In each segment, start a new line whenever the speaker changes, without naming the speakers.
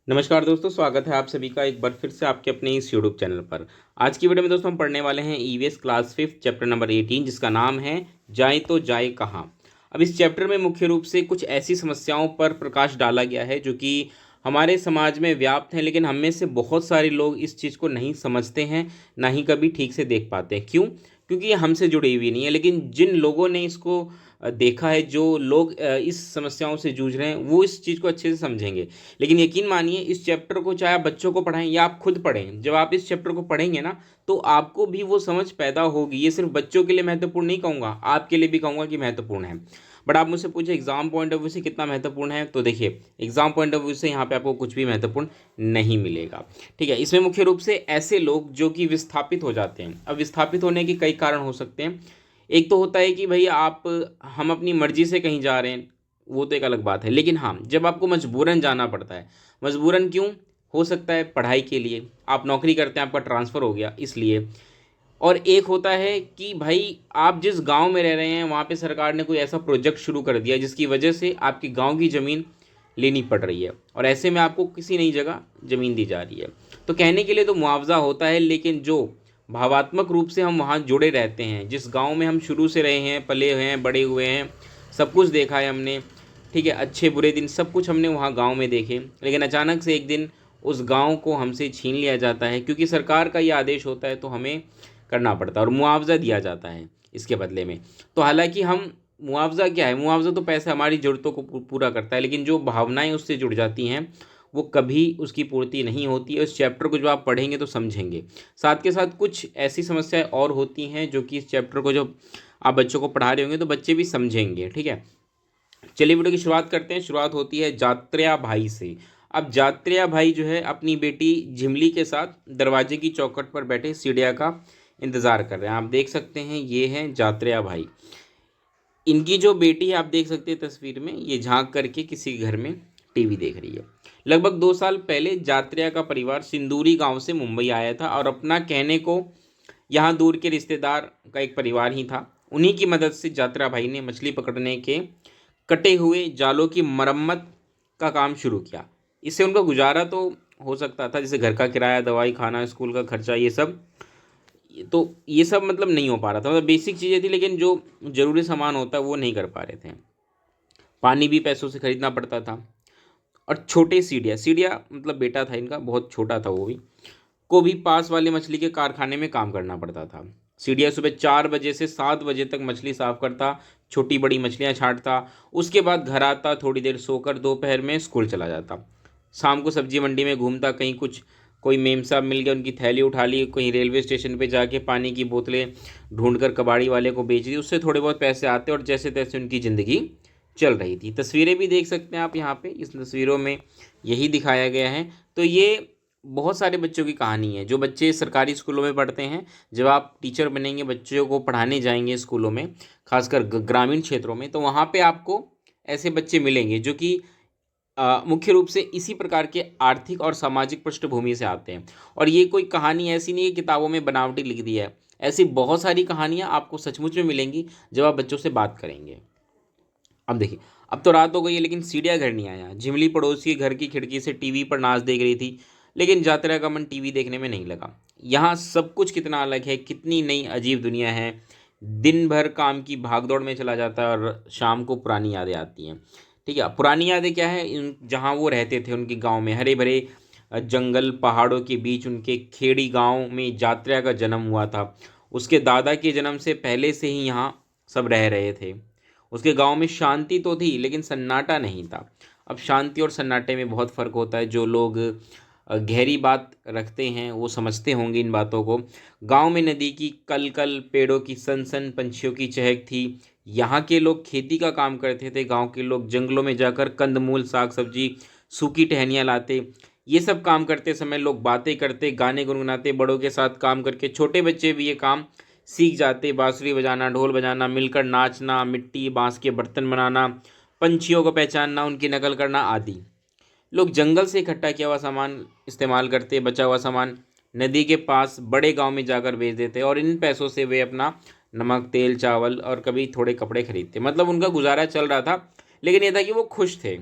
नमस्कार दोस्तों, स्वागत है आप सभी का एक बार फिर से आपके अपने इस यूट्यूब चैनल पर। आज की वीडियो में दोस्तों हम पढ़ने वाले हैं ईवीएस क्लास 5 चैप्टर नंबर 18, जिसका नाम है जाए तो जाए कहाँ। अब इस चैप्टर में मुख्य रूप से कुछ ऐसी समस्याओं पर प्रकाश डाला गया है जो कि हमारे समाज में व्याप्त हैं, लेकिन हम में से बहुत सारे लोग इस चीज़ को नहीं समझते हैं, ना ही कभी ठीक से देख पाते हैं। क्यों? क्योंकि ये हमसे जुड़ी हुई नहीं है। लेकिन जिन लोगों ने इसको देखा है, जो लोग इस समस्याओं से जूझ रहे हैं, वो इस चीज़ को अच्छे से समझेंगे। लेकिन यकीन मानिए, इस चैप्टर को चाहे आप बच्चों को पढ़ाएं या आप खुद पढ़ें, जब आप इस चैप्टर को पढ़ेंगे ना, तो आपको भी वो समझ पैदा होगी। ये सिर्फ बच्चों के लिए महत्वपूर्ण नहीं कहूँगा, आपके लिए भी कहूँगा कि महत्वपूर्ण है। बट आप मुझसे पूछे एग्जाम पॉइंट ऑफ व्यू से कितना महत्वपूर्ण है, तो देखिए एग्जाम पॉइंट ऑफ व्यू से यहाँ पे आपको कुछ भी महत्वपूर्ण नहीं मिलेगा। ठीक है, इसमें मुख्य रूप से ऐसे लोग जो कि विस्थापित हो जाते हैं। अब विस्थापित होने के कई कारण हो सकते हैं। एक तो होता है कि भाई हम अपनी मर्जी से कहीं जा रहे हैं, वो तो एक अलग बात है। लेकिन हाँ, जब आपको मजबूरन जाना पड़ता है, मजबूरन क्यों? हो सकता है पढ़ाई के लिए, आप नौकरी करते हैं, आपका ट्रांसफ़र हो गया इसलिए। और एक होता है कि भाई आप जिस गांव में रह रहे हैं, वहाँ पे सरकार ने कोई ऐसा प्रोजेक्ट शुरू कर दिया जिसकी वजह से आपके गांव की ज़मीन लेनी पड़ रही है, और ऐसे में आपको किसी नई जगह ज़मीन दी जा रही है। तो कहने के लिए तो मुआवजा होता है, लेकिन जो भावात्मक रूप से हम वहाँ जुड़े रहते हैं, जिस गांव में हम शुरू से रहे हैं, पले हुए हैं, बड़े हुए हैं, सब कुछ देखा है हमने, ठीक है, अच्छे बुरे दिन सब कुछ हमने वहाँ गांव में देखे। लेकिन अचानक से एक दिन उस गांव को हमसे छीन लिया जाता है, क्योंकि सरकार का ये आदेश होता है, तो हमें करना पड़ता है और मुआवजा दिया जाता है इसके बदले में। तो हालांकि हम, मुआवजा क्या है? मुआवजा तो पैसा हमारी ज़रूरतों को पूरा करता है, लेकिन जो भावनाएं उससे जुड़ जाती हैं वो कभी उसकी पूर्ति नहीं होती है। इस चैप्टर को जब आप पढ़ेंगे तो समझेंगे। साथ के साथ कुछ ऐसी समस्याएं और होती हैं जो कि इस चैप्टर को जब आप बच्चों को पढ़ा रहे होंगे तो बच्चे भी समझेंगे। ठीक है, चलिए वीडियो की शुरुआत करते हैं। शुरुआत होती है जात्र्या भाई से। अब जात्र्या भाई जो है अपनी बेटी झिमली के साथ दरवाजे की चौखट पर बैठे सीढ़िया का इंतज़ार कर रहे हैं। आप देख सकते हैं ये हैं जात्र्या भाई। इनकी जो बेटी है, आप देख सकते हैं तस्वीर में, ये झांक करके किसी घर में टीवी देख रही है। लगभग 2 साल पहले जात्र्या का परिवार सिंदूरी गांव से मुंबई आया था, और अपना कहने को यहाँ दूर के रिश्तेदार का एक परिवार ही था। उन्हीं की मदद से जात्रा भाई ने मछली पकड़ने के कटे हुए जालों की मरम्मत का काम शुरू किया। इससे उनका गुजारा तो हो सकता था, जैसे घर का किराया, दवाई, खाना, स्कूल का खर्चा, ये सब। तो ये सब मतलब नहीं हो पा रहा था, मतलब बेसिक चीज़ें थी, लेकिन जो ज़रूरी सामान होता है वो नहीं कर पा रहे थे। पानी भी पैसों से खरीदना पड़ता था। और छोटे सीढ़िया सीढ़िया मतलब बेटा था इनका, बहुत छोटा था वो भी, को भी पास वाले मछली के कारखाने में काम करना पड़ता था। सीढ़िया सुबह 4 बजे से 7 बजे तक मछली साफ करता, छोटी बड़ी मछलियाँ छांटता, उसके बाद घर आता, थोड़ी देर सोकर दोपहर में स्कूल चला जाता। शाम को सब्जी मंडी में घूमता, कहीं कुछ कोई मेम साहब मिल गया, उनकी थैली उठा ली, कहीं रेलवे स्टेशन पे जाके पानी की बोतलें ढूंढकर कबाड़ी वाले को बेच दी, उससे थोड़े बहुत पैसे आते और जैसे तैसे उनकी ज़िंदगी चल रही थी। तस्वीरें भी देख सकते हैं आप यहाँ पे, इस तस्वीरों में यही दिखाया गया है। तो ये बहुत सारे बच्चों की कहानी है, जो बच्चे सरकारी स्कूलों में पढ़ते हैं। जब आप टीचर बनेंगे, बच्चों को पढ़ाने जाएंगे स्कूलों में, खासकर ग्रामीण क्षेत्रों में, तो वहाँ पे आपको ऐसे बच्चे मिलेंगे जो कि मुख्य रूप से इसी प्रकार के आर्थिक और सामाजिक पृष्ठभूमि से आते हैं। और ये कोई कहानी ऐसी नहीं है किताबों में बनावटी लिख दी है, ऐसी बहुत सारी कहानियाँ आपको सचमुच में मिलेंगी जब आप बच्चों से बात करेंगे। अब देखिए, अब तो रात हो गई है, लेकिन सीढ़िया घर नहीं आया। झिमली पड़ोसी के घर की खिड़की से टीवी पर नाच देख रही थी, लेकिन जात्रा का मन टीवी देखने में नहीं लगा। यहाँ सब कुछ कितना अलग है, कितनी नई अजीब दुनिया है। दिन भर काम की भागदौड़ में चला जाता है और शाम को पुरानी यादें आती हैं। ठीक है, पुरानी यादें क्या है? जहाँ वो रहते थे, उनके गांव में, हरे भरे जंगल पहाड़ों के बीच उनके खेड़ी गांव में जात्रा का जन्म हुआ था। उसके दादा के जन्म से पहले से ही यहाँ सब रह रहे थे। उसके गांव में शांति तो थी, लेकिन सन्नाटा नहीं था। अब शांति और सन्नाटे में बहुत फ़र्क होता है। जो लोग गहरी बात रखते हैं वो समझते होंगे इन बातों को। गांव में नदी की कल कल, पेड़ों की सन सन, पंछियों की चहक थी। यहाँ के लोग खेती का काम करते थे। गांव के लोग जंगलों में जाकर कंदमूल, साग सब्जी, सूखी टहनियाँ लाते। ये सब काम करते समय लोग बातें करते, गाने गुनगुनाते, बड़ों के साथ काम करके छोटे बच्चे भी ये काम सीख जाते। बांसुरी बजाना, ढोल बजाना, मिलकर नाचना, मिट्टी बांस के बर्तन बनाना, पंछियों को पहचानना, उनकी नकल करना आदि। लोग जंगल से इकट्ठा किया हुआ सामान इस्तेमाल करते, बचा हुआ सामान नदी के पास बड़े गांव में जाकर बेच देते, और इन पैसों से वे अपना नमक, तेल, चावल और कभी थोड़े कपड़े खरीदते। मतलब उनका गुजारा चल रहा था, लेकिन ये था कि वो खुश थे।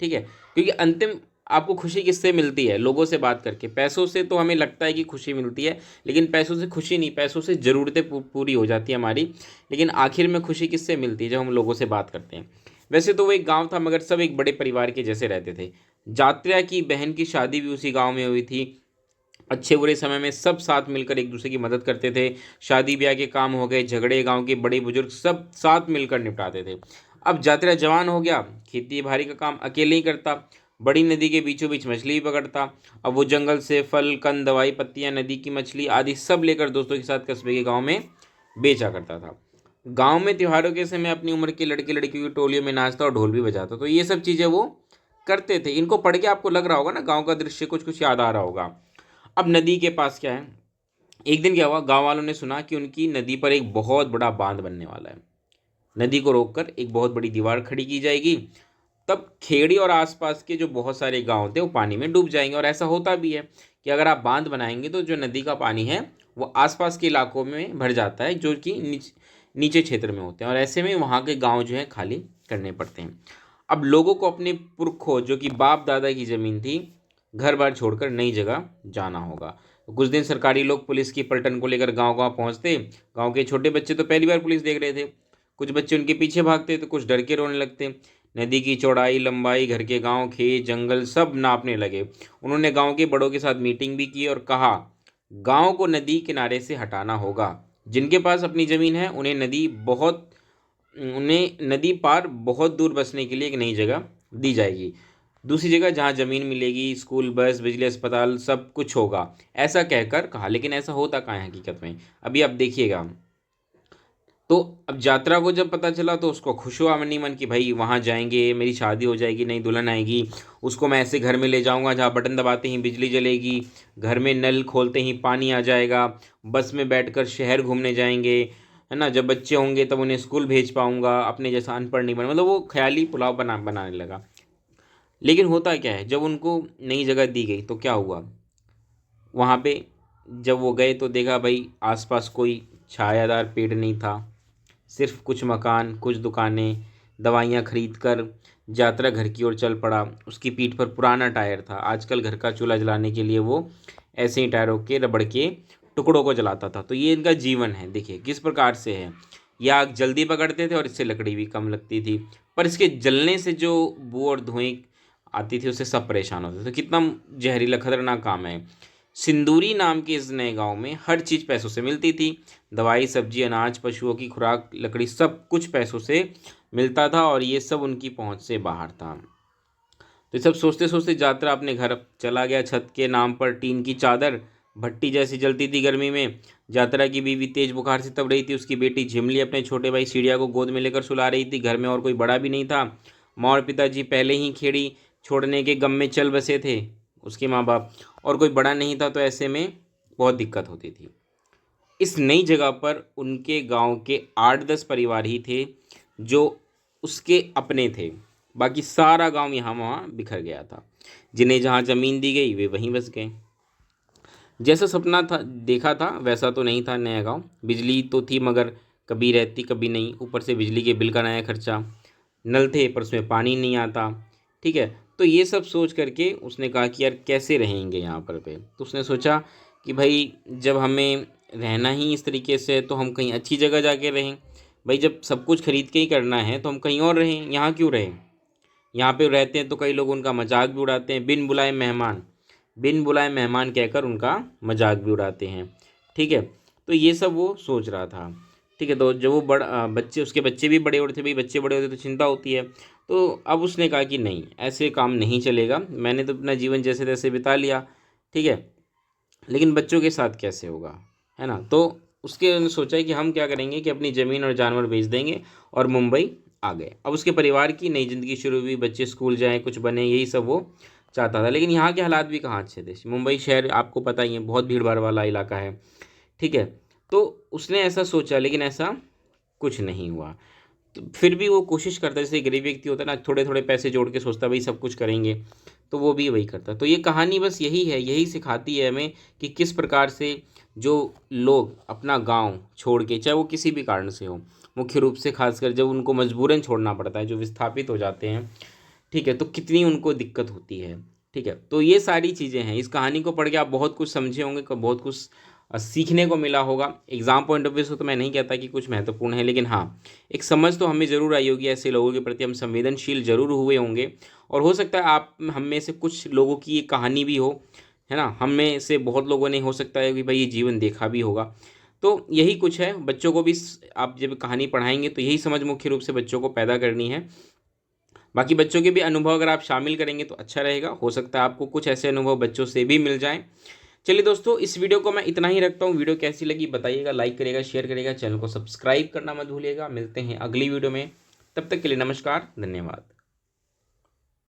ठीक है, क्योंकि अंतिम आपको खुशी किससे मिलती है? लोगों से बात करके। पैसों से तो हमें लगता है कि खुशी मिलती है, लेकिन पैसों से खुशी नहीं, पैसों से ज़रूरतें पूरी हो जाती है हमारी। लेकिन आखिर में खुशी किससे मिलती है? जब हम लोगों से बात करते हैं। वैसे तो वो एक गांव था, मगर सब एक बड़े परिवार के जैसे रहते थे। जात्रा की बहन की शादी भी उसी गांव में हुई थी। अच्छे बुरे समय में सब साथ मिलकर एक दूसरे की मदद करते थे। शादी ब्याह के काम हो गए, झगड़े, गांव के बड़े बुजुर्ग सब साथ मिलकर निपटाते थे। अब जात्रा जवान हो गया, खेती बाड़ी का काम अकेले ही करता, बड़ी नदी के बीचों बीच मछली भी पकड़ता। अब वो जंगल से फल, कंद, दवाई, पत्तियां, नदी की मछली आदि सब लेकर दोस्तों के साथ कस्बे के गांव में बेचा करता था। गांव में त्योहारों के समय अपनी उम्र के लड़के लड़कियों की टोलियों में नाचता और ढोल भी बजाता। तो ये सब चीज़ें वो करते थे। इनको पढ़ के आपको लग रहा होगा ना, गांव का दृश्य कुछ कुछ याद आ रहा होगा। अब नदी के पास क्या है, एक दिन क्या हुआ, गांव वालों ने सुना कि उनकी नदी पर एक बहुत बड़ा बांध बनने वाला है। नदी को रोककर एक बहुत बड़ी दीवार खड़ी की जाएगी। तब खेड़ी और आसपास के जो बहुत सारे गांव थे वो पानी में डूब जाएंगे। और ऐसा होता भी है कि अगर आप बांध बनाएंगे तो जो नदी का पानी है वो आसपास के इलाकों में भर जाता है, जो कि नीचे क्षेत्र में होते हैं, और ऐसे में वहाँ के गांव जो है खाली करने पड़ते हैं। अब लोगों को अपने पुरखों, जो कि बाप दादा की ज़मीन थी, घर बार छोड़कर नई जगह जाना होगा। तो कुछ दिन सरकारी लोग पुलिस की पलटन को लेकर गांव गांव पहुंचते। गांव के छोटे बच्चे तो पहली बार पुलिस देख रहे थे। कुछ बच्चे उनके पीछे भागते तो कुछ डर के रोने लगते। नदी की चौड़ाई, लंबाई, घर के गांव, खेत, जंगल सब नापने लगे। उन्होंने गांव के बड़ों के साथ मीटिंग भी की और कहा, गांव को नदी किनारे से हटाना होगा। जिनके पास अपनी ज़मीन है उन्हें नदी पार बहुत दूर बसने के लिए एक नई जगह दी जाएगी। दूसरी जगह जहाँ ज़मीन मिलेगी, स्कूल, बस, बिजली, अस्पताल सब कुछ होगा, ऐसा कहकर कहा। लेकिन ऐसा होता कहाँ है हकीकत में? अभी आप देखिएगा। तो अब यात्रा को जब पता चला तो उसको खुश हुआ मनी मन कि भाई वहाँ जाएंगे, मेरी शादी हो जाएगी, नई दुल्हन आएगी, उसको मैं ऐसे घर में ले जाऊंगा जहाँ बटन दबाते ही बिजली जलेगी, घर में नल खोलते ही पानी आ जाएगा, बस में बैठकर शहर घूमने जाएंगे, है ना, जब बच्चे होंगे तब उन्हें स्कूल भेज पाऊंगा, अपने जैसा अनपढ़ नहीं बना। मतलब वो ख्याली पुलाव बनाने लगा। लेकिन होता क्या है, जब उनको नई जगह दी गई तो क्या हुआ, वहाँ पे जब वो गए तो देखा भाई आसपास कोई छायादार पेड़ नहीं था। सिर्फ कुछ मकान, कुछ दुकानें। दवाइयाँ खरीद कर यात्रा घर की ओर चल पड़ा। उसकी पीठ पर पुराना टायर था। आजकल घर का चूल्हा जलाने के लिए वो ऐसे ही टायरों के रबड़ के टुकड़ों को जलाता था। तो ये इनका जीवन है। देखिए किस प्रकार से है। ये आग जल्दी पकड़ते थे और इससे लकड़ी भी कम लगती थी, पर इसके जलने से जो बू और धुएं आती थी उससे सब परेशान होते थे। तो कितना जहरीला खतरनाक काम है। सिंदूरी नाम के इस नए गांव में हर चीज़ पैसों से मिलती थी। दवाई, सब्जी, अनाज, पशुओं की खुराक, लकड़ी सब कुछ पैसों से मिलता था, और ये सब उनकी पहुंच से बाहर था। तो ये सब सोचते सोचते यात्रा अपने घर चला गया। छत के नाम पर टीन की चादर भट्टी जैसी जलती थी गर्मी में। यात्रा की बीवी तेज बुखार से तप रही थी। उसकी बेटी झिमली अपने छोटे भाई सीढ़िया को गोद में लेकर सुला रही थी। घर में और कोई बड़ा भी नहीं था। माँ और पिताजी पहले ही खेड़ी छोड़ने के गम में चल बसे थे, उसके माँ बाप, और कोई बड़ा नहीं था, तो ऐसे में बहुत दिक्कत होती थी। इस नई जगह पर उनके गांव के 8-10 परिवार ही थे जो उसके अपने थे। बाकी सारा गांव यहाँ वहाँ बिखर गया था। जिन्हें जहाँ ज़मीन दी गई वे वहीं बस गए। जैसा सपना था देखा था वैसा तो नहीं था नया गांव। बिजली तो थी मगर कभी रहती कभी नहीं। ऊपर से बिजली के बिल का नया खर्चा। नल थे पर उसमें पानी नहीं आता। ठीक है, तो ये सब सोच करके उसने कहा कि यार कैसे रहेंगे यहाँ पर पे। तो उसने सोचा कि भाई जब हमें रहना ही इस तरीके से है तो हम कहीं अच्छी जगह जाके रहें। भाई जब सब कुछ खरीद के ही करना है तो हम कहीं और रहें, यहाँ क्यों रहें। यहाँ पे रहते हैं तो कई लोग उनका मजाक भी उड़ाते हैं। बिन बुलाए मेहमान कहकर उनका मजाक भी उड़ाते हैं। ठीक है, तो ये सब वो सोच रहा था। ठीक है, तो जब वो बच्चे, उसके बच्चे भी बड़े होते थे। भाई बच्चे बड़े होते तो चिंता होती है। तो अब उसने कहा कि नहीं, ऐसे काम नहीं चलेगा। मैंने तो अपना जीवन जैसे तैसे बिता लिया, ठीक है, लेकिन बच्चों के साथ कैसे होगा, है ना। तो उसके सोचा कि हम क्या करेंगे कि अपनी ज़मीन और जानवर बेच देंगे और मुंबई आ गए। अब उसके परिवार की नई ज़िंदगी शुरू हुई। बच्चे स्कूल जाएं, कुछ बने, यही सब वो चाहता था। लेकिन यहाँ के हालात भी कहाँ अच्छे थे। मुंबई शहर आपको पता ही है, बहुत भीड़ भाड़ वाला इलाका है। ठीक है, तो उसने ऐसा सोचा लेकिन ऐसा कुछ नहीं हुआ। तो फिर भी वो कोशिश करता है, जैसे गरीब व्यक्ति होता है ना, थोड़े थोड़े पैसे जोड़ के सोचता है भाई सब कुछ करेंगे, तो वो भी वही करता। तो ये कहानी बस यही है, यही सिखाती है हमें कि किस प्रकार से जो लोग अपना गांव छोड़ के, चाहे वो किसी भी कारण से हो, मुख्य रूप से खासकर जब उनको मजबूरन छोड़ना पड़ता है, जो विस्थापित हो जाते हैं, ठीक है, तो कितनी उनको दिक्कत होती है। ठीक है, तो ये सारी चीज़ें हैं। इस कहानी को पढ़ के आप बहुत कुछ समझे होंगे, बहुत कुछ सीखने को मिला होगा। एग्जाम पॉइंट ऑफ व्यू से तो मैं नहीं कहता कि कुछ महत्वपूर्ण है, लेकिन हाँ, एक समझ तो हमें ज़रूर आई होगी। ऐसे लोगों के प्रति हम संवेदनशील जरूर हुए होंगे, और हो सकता है आप हम में से कुछ लोगों की ये कहानी भी हो, है ना। हम में से बहुत लोगों ने हो सकता है कि भाई ये जीवन देखा भी होगा। तो यही कुछ है, बच्चों को भी आप जब कहानी पढ़ाएंगे तो यही समझ मुख्य रूप से बच्चों को पैदा करनी है। बाकी बच्चों के भी अनुभव अगर आप शामिल करेंगे तो अच्छा रहेगा। हो सकता है आपको कुछ ऐसे अनुभव बच्चों से भी मिल जाएं। चलिए दोस्तों, इस वीडियो को मैं इतना ही रखता हूँ। वीडियो कैसी लगी बताइएगा, लाइक करिएगा, शेयर करिएगा, चैनल को सब्सक्राइब करना मत भूलिएगा। मिलते हैं अगली वीडियो में, तब तक के लिए नमस्कार, धन्यवाद।